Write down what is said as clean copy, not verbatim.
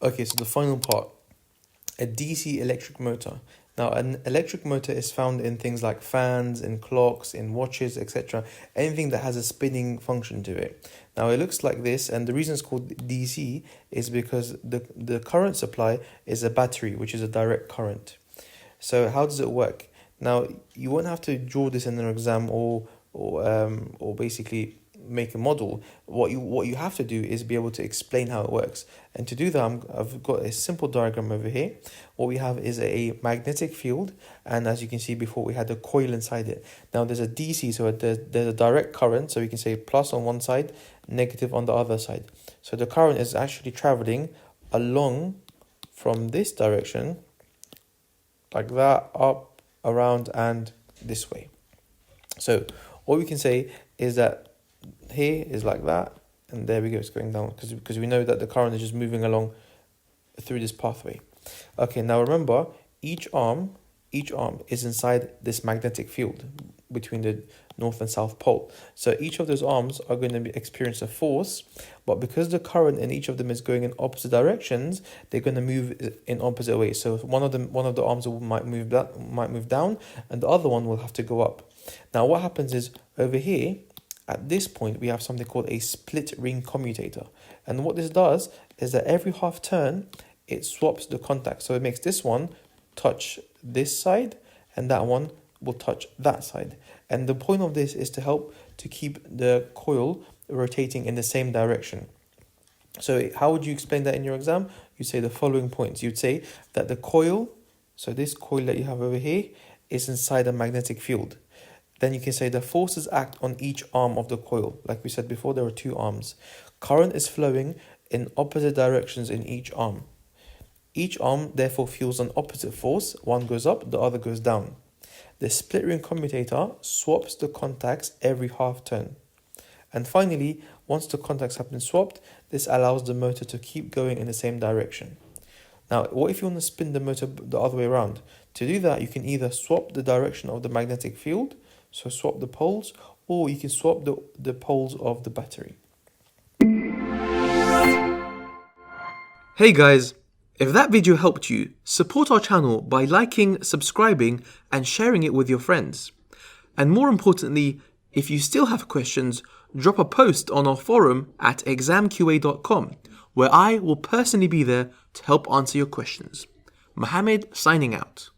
Okay, so the final part, a DC electric motor. Now, an electric motor is found in things like fans, in clocks, in watches, etc. Anything that has a spinning function to it. Now, it looks like this, and the reason it's called DC is because the current supply is a battery, which is a direct current. So how does it work? Now, you won't have to draw this in an exam or basically make a model. What you have to do is be able to explain how it works. And to do that, I've got a simple diagram over here. What we have is a magnetic field, and as you can see before, we had a coil inside it. Now there's a DC, so there's a direct current, so we can say plus on one side, negative on the other side. So the current is actually traveling along from this direction, like that, up, around, and this way. So all we can say is that here is like that, and there we go, it's going down because we know that the current is just moving along through this pathway. Okay, now remember, each arm is inside this magnetic field between the north and south pole. So each of those arms are going to experience a force, but because the current in each of them is going in opposite directions, they're going to move in opposite ways. So one of the arms might move down, and the other one will have to go up. Now what happens is over here, at this point, we have something called a split ring commutator. And what this does is that every half turn, it swaps the contact. So it makes this one touch this side, and that one will touch that side. And the point of this is to help to keep the coil rotating in the same direction. So how would you explain that in your exam? You say the following points. You'd say that the coil, so this coil that you have over here, is inside a magnetic field. Then you can say the forces act on each arm of the coil. Like we said before, there are two arms. Current is flowing in opposite directions in each arm. Each arm therefore feels an opposite force. One goes up, the other goes down. The split ring commutator swaps the contacts every half turn. And finally, once the contacts have been swapped, this allows the motor to keep going in the same direction. Now, what if you want to spin the motor the other way around? To do that, you can either swap the direction of the magnetic field, so swap the poles, or you can swap the poles of the battery. Hey guys, if that video helped you, support our channel by liking, subscribing, and sharing it with your friends. And more importantly, if you still have questions, drop a post on our forum at ExamQA.com, where I will personally be there to help answer your questions. Mohammed signing out.